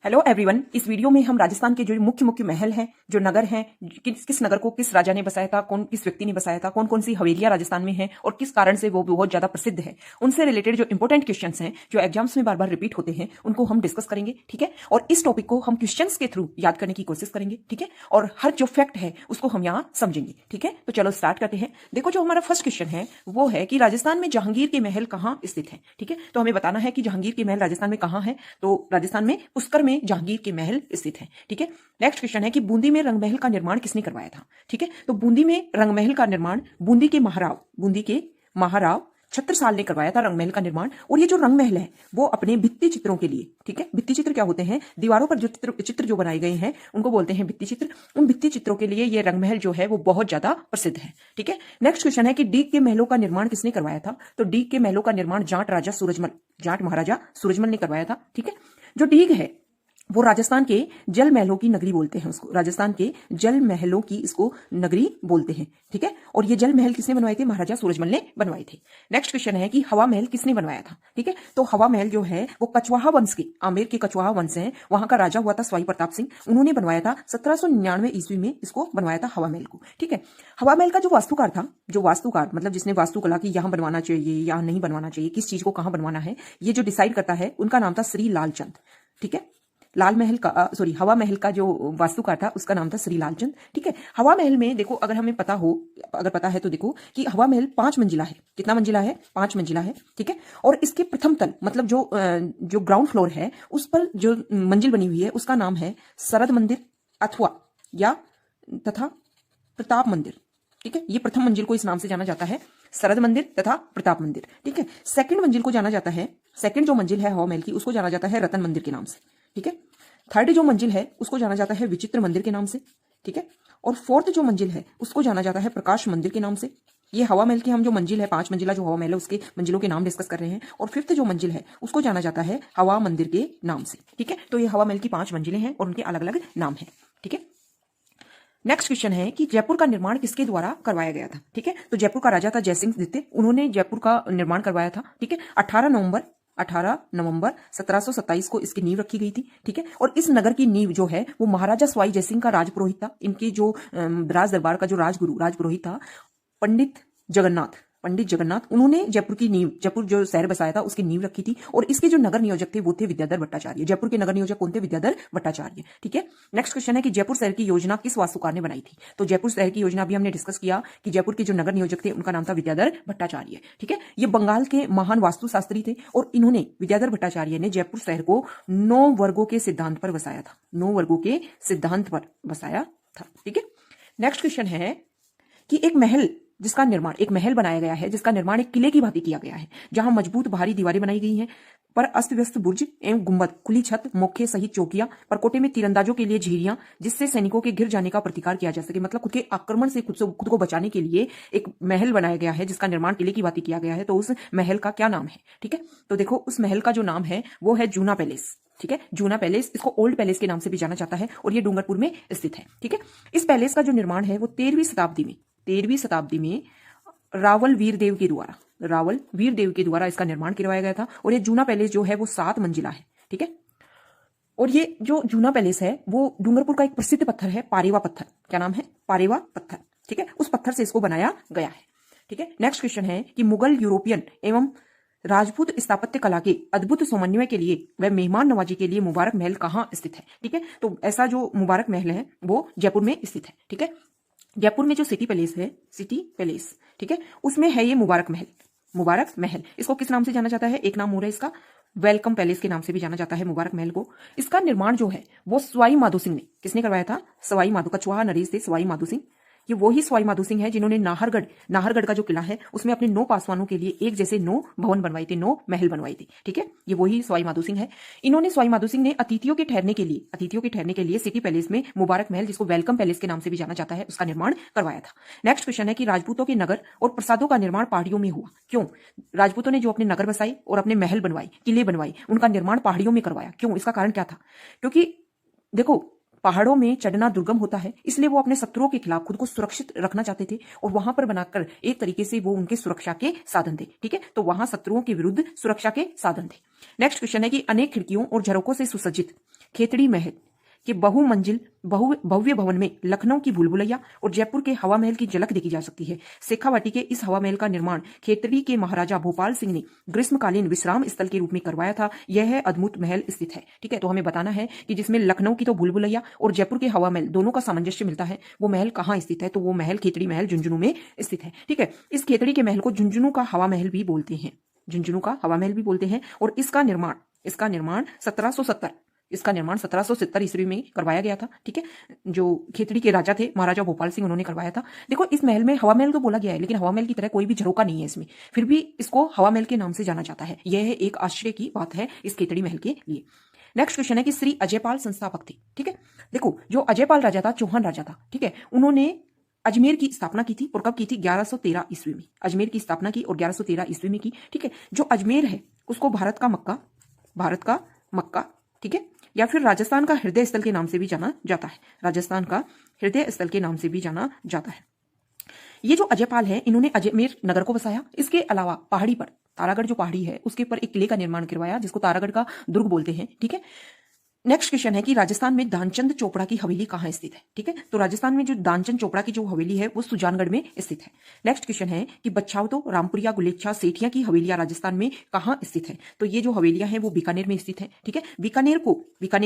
Hello everyone. इस video में हम राजस्थान के जो मुख्य मुख्य महल हैं, जो नगर हैं, किस नगर को किस राजा ने बसाया था, कौन किस व्यक्ति ने बसाया था, कौन कौन सी हवेलियां राजस्थान में हैं और किस कारण से वो बहुत ज्यादा प्रसिद्ध है, उनसे रिलेटेड जो इंपॉर्टेंट क्वेश्चंस हैं जो एग्जाम्स में बार बार रिपीट होते हैं उनको हम डिस्कस करेंगे। ठीक है, और इस टॉपिक को हम क्वेश्चंस के थ्रू याद करने की कोशिश करेंगे। ठीक है, और हर जो फैक्ट है उसको हम यहाँ समझेंगे। ठीक है, तो चलो स्टार्ट करते हैं। देखो, जो हमारा फर्स्ट क्वेश्चन है वो है कि राजस्थान में जहांगीर के महल कहाँ स्थित है। ठीक है, तो हमें बताना है कि जहांगीर के महल राजस्थान में कहाँ है। तो राजस्थान में पुष्कर में जहांगीर के महल स्थित है। ठीक है, नेक्स्ट क्वेश्चन है कि बूंदी में रंगमहल का निर्माण किसने करवाया था। ठीक है, तो बूंदी में रंगमहल का निर्माण बूंदी के महाराव छत्रसाल ने करवाया था रंगमहल का निर्माण। और ये जो रंगमहल है वो अपने भित्ति चित्रों के लिए, ठीक है, भित्ति चित्र क्या होते हैं, दीवारों पर जो चित्र जो बनाए गए हैं उनको बोलते हैं भित्ति चित्र। उन भित्ति चित्रों के लिए ये रंगमहल जो है वो बहुत ज्यादा प्रसिद्ध है। ठीक है, नेक्स्ट क्वेश्चन है कि डीग के महलों का निर्माण किसने करवाया था। तो डीग के महलों का निर्माण जाट महाराजा सूरजमल ने करवाया था। ठीक है, जो डीग है वो राजस्थान के जल महलों की नगरी बोलते हैं उसको, राजस्थान के जल महलों की इसको नगरी बोलते हैं। ठीक है, और ये जल महल किसने बनवाए थे, महाराजा सूरजमल ने बनवाए थे। नेक्स्ट क्वेश्चन है कि हवा महल किसने बनवाया था। ठीक है, तो हवा महल जो है वो कछवाहा वंश के, आमेर के कछवाहा वंश है, वहां का राजा हुआ था सवाई प्रताप सिंह, उन्होंने बनवाया था 1799 ईस्वी में इसको बनवाया था हवा महल को। ठीक है, हवा महल का जो वास्तुकार था, जो वास्तुकार मतलब जिसने वास्तुकला की यहाँ बनवाना चाहिए या नहीं बनवाना चाहिए, किस चीज को कहाँ बनवाना है, ये जो डिसाइड करता है उनका नाम था श्री लालचंद। ठीक है, हवा महल का जो वास्तुकार था उसका नाम था श्री लालचंद। ठीक है, हवा महल में देखो, अगर पता है तो देखो कि हवा महल 5 मंजिला है। कितना मंजिला है, 5 मंजिला है। ठीक है, और इसके प्रथम तल मतलब जो ग्राउंड फ्लोर है उस पर जो मंजिल बनी हुई है उसका नाम है शरद मंदिर तथा प्रताप मंदिर। ठीक है, ये प्रथम मंजिल को इस नाम से जाना जाता है, शरद मंदिर तथा प्रताप मंदिर। ठीक है, सेकंड मंजिल को जाना जाता है, सेकंड जो मंजिल है हवा महल की उसको जाना जाता है रतन मंदिर के नाम से। ठीक है, थर्ड जो मंजिल है उसको जाना जाता है विचित्र मंदिर के नाम से। ठीक है, और फोर्थ जो मंजिल है उसको जाना जाता है प्रकाश मंदिर के नाम से। ये हवा महल की हम जो मंजिल है 5 मंजिला जो हवा महल है उसके मंजिलों के नाम डिस्कस कर रहे हैं। और फिफ्थ जो मंजिल है उसको जाना जाता है हवा मंदिर के नाम से। ठीक है, तो ये हवा महल की 5 मंजिलें हैं और उनके अलग अलग नाम है। ठीक है, नेक्स्ट क्वेश्चन है कि जयपुर का निर्माण किसके द्वारा करवाया गया था। ठीक है, तो जयपुर का राजा था जयसिंह द्वितीय, उन्होंने जयपुर का निर्माण करवाया था। ठीक है, 18 नवंबर 1727 को इसकी नींव रखी गई थी। ठीक है, और इस नगर की नींव जो है वो महाराजा सवाई जयसिंह का राजपुरोहित था। इनकी जो राज दरबार का जो राजपुरोहित था पंडित जगन्नाथ, उन्होंने जयपुर जो शहर बसाया था उसकी नींव रखी थी। और इसके जो नगर नियोजक थे वो थे विद्याधर भट्टाचार्य। जयपुर के नगर नियोजक कौन थे, विद्याधर भट्टाचार्य। ठीक है, नेक्स्ट क्वेश्चन है कि जयपुर शहर की योजना किस वास्तुकार ने बनाई थी। तो जयपुर शहर की योजना भी हमने डिस्कस किया कि जयपुर के जो नगर नियोजक थे उनका नाम था विद्याधर भट्टाचार्य। ठीक है, ये बंगाल के महान वास्तुशास्त्री थे और इन्होंने, विद्याधर भट्टाचार्य ने जयपुर शहर को 9 वर्गों के सिद्धांत पर बसाया था, 9 वर्गों के सिद्धांत पर बसाया था। ठीक है, नेक्स्ट क्वेश्चन है कि एक महल बनाया गया है जिसका निर्माण एक किले की भांति किया गया है, जहां मजबूत भारी दीवारें बनाई गई हैं, पर अस्त व्यस्त बुर्ज एवं गुंबद, खुली छत, मोखे सहित चौकियां, परकोटे में तीरंदाजों के लिए झीरियां, जिससे सैनिकों के गिर जाने का प्रतिकार किया जा सके। मतलब खुद के आक्रमण से खुद को बचाने के लिए एक महल बनाया गया है जिसका निर्माण किले की भांति किया गया है। तो उस महल का क्या नाम है। ठीक है, तो देखो उस महल का जो नाम है वो है जूना पैलेस। ठीक है, जूना पैलेस, इसको ओल्ड पैलेस के नाम से भी जाना जाता है और ये डूंगरपुर में स्थित है। ठीक है, इस पैलेस का जो निर्माण है वो 13वीं शताब्दी में रावल वीर देव के द्वारा इसका निर्माण करवाया गया था। और ये जूना पैलेस जो है वो 7 मंजिला है। ठीक है, और ये जो जूना पैलेस है वो डूंगरपुर का एक प्रसिद्ध पत्थर है, पारेवा पत्थर। क्या नाम है, पारेवा पत्थर। ठीक है, उस पत्थर से इसको बनाया गया है। ठीक है, नेक्स्ट क्वेश्चन है कि मुगल, यूरोपियन एवं राजपूत स्थापत्य कला के अद्भुत समन्वय के लिए व मेहमान नवाजी के लिए मुबारक महल कहाँ स्थित है। ठीक है, तो ऐसा जो मुबारक महल है वो जयपुर में स्थित है। ठीक है, जयपुर में जो सिटी पैलेस, ठीक है, उसमें है ये मुबारक महल। इसको किस नाम से जाना जाता है, एक नाम और है इसका, वेलकम पैलेस के नाम से भी जाना जाता है मुबारक महल को। इसका निर्माण जो है वो सवाई माधो सिंह ने, किसने करवाया था, कछवाहा नरेश थे सवाई माधो सिंह। ये वही सवाई माधो सिंह है जिन्होंने नाहरगढ़ का जो किला है उसमें अपने 9 पासवानों के लिए एक जैसे 9 भवन बनवाए थे, 9 महल बनवाए थे। ठीक है, ये वही सवाई माधो सिंह है। सवाई माधो सिंह ने अतिथियों के ठहरने के लिए सिटी पैलेस में मुबारक महल, जिसको वेलकम पैलेस के नाम से भी जाना जाता है, उसका निर्माण करवाया था। नेक्स्ट क्वेश्चन है कि राजपूतों के नगर और प्रासादों का निर्माण पहाड़ियों में हुआ क्यों। राजपूतों ने जो अपने नगर बसाए और अपने महल बनवाए, किले बनवाए, उनका निर्माण पहाड़ियों में करवाया क्यों, इसका कारण क्या था। क्योंकि देखो पहाड़ों में चढ़ना दुर्गम होता है, इसलिए वो अपने शत्रुओं के खिलाफ खुद को सुरक्षित रखना चाहते थे और वहां पर बनाकर एक तरीके से वो उनके सुरक्षा के साधन थे। ठीक है, तो वहां शत्रुओं के विरुद्ध सुरक्षा के साधन थे। नेक्स्ट क्वेश्चन है कि अनेक खिड़कियों और झरोकों से सुसज्जित खेतड़ी महल के बहुमंजिल भव्य भवन में लखनऊ की भूल भुलैया और जयपुर के हवा महल की झलक देखी जा सकती है। शेखावाटी के इस हवा महल का निर्माण खेतड़ी के महाराजा भोपाल सिंह ने ग्रीष्मकालीन विश्राम स्थल के रूप में करवाया था। यह अद्भुत महल स्थित है। ठीक है, तो हमें बताना है कि जिसमें लखनऊ की तो भूल भुलैया और जयपुर के हवा महल दोनों का सामंजस्य मिलता है, वो महल कहाँ स्थित है? तो वो महल खेतड़ी महल झुंझुनू में स्थित है। ठीक है, इस खेतड़ी के महल को झुंझुनू का हवा महल भी बोलते हैं, झुंझुनू का हवा महल भी बोलते हैं। और इसका निर्माण 1770 ईस्वी में करवाया गया था। ठीक है, जो खेतड़ी के राजा थे महाराजा भोपाल सिंह, उन्होंने करवाया था। देखो, इस महल में हवा महल तो बोला गया है, लेकिन हवा महल की तरह कोई भी झरोका नहीं है इसमें, फिर भी इसको हवा महल के नाम से जाना जाता है। यह एक आश्चर्य की बात है इस खेतड़ी महल के लिए। नेक्स्ट क्वेश्चन है कि श्री अजयपाल संस्थापक थे। ठीक है, देखो, जो अजयपाल राजा था, चौहान राजा था। ठीक है, उन्होंने अजमेर की स्थापना की थी और कब की थी? 1113 ईस्वी में अजमेर की स्थापना की और 1113 ईस्वी में की। ठीक है, जो अजमेर है उसको भारत का मक्का, ठीक है, या फिर राजस्थान का हृदय स्थल के नाम से भी जाना जाता है। राजस्थान का हृदय स्थल के नाम से भी जाना जाता है। ये जो अजयपाल है, इन्होंने अजमेर नगर को बसाया। इसके अलावा पहाड़ी पर, तारागढ़ जो पहाड़ी है उसके ऊपर एक किले का निर्माण करवाया जिसको तारागढ़ का दुर्ग बोलते हैं। ठीक है, नेक्स्ट क्वेश्चन है कि राजस्थान में दानचंद चोपड़ा की हवेली कहाँ स्थित है? ठीक है, तो राजस्थान में जो दानचंद चोपड़ा की जो हवेली है वो सुजानगढ़ में स्थित है। नेक्स्ट क्वेश्चन है कि बच्छावतो, रामपुरिया, गुलेच्छा, सेठिया की हवेलियां राजस्थान में कहाँ स्थित है? तो ये जो हवेलियां हैं वो बीकानेर में स्थित है। ठीक है, बीकानेर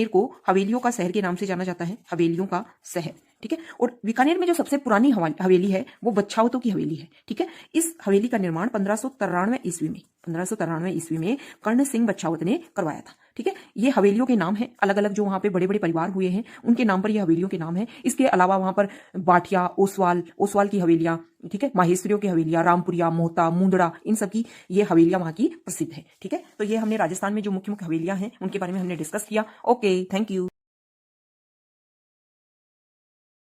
को हवेलियों का शहर के नाम से जाना जाता है, हवेलियों का शहर। ठीक है, और बीकानेर में जो सबसे पुरानी हवेली है वो बच्छावतो की हवेली है। ठीक है, इस हवेली का निर्माण 1593 ईस्वी में कर्ण सिंह बच्छावत ने करवाया था। ठीक है, ये हवेलियों के नाम है, अलग अलग जो वहां पे बड़े बड़े परिवार हुए हैं उनके नाम पर ये हवेलियों के नाम है। इसके अलावा वहां पर बाठिया, ओसवाल की हवेलियां, ठीक है, माहेश्वरियों की हवेलियां, रामपुरिया, मोहता, मुंदड़ा, इन सब की ये हवेलियां वहां की प्रसिद्ध है। ठीक है, तो ये हमने राजस्थान में जो मुख्य मुख्य हवेलियां हैं उनके बारे में हमने डिस्कस किया। Okay, thank you.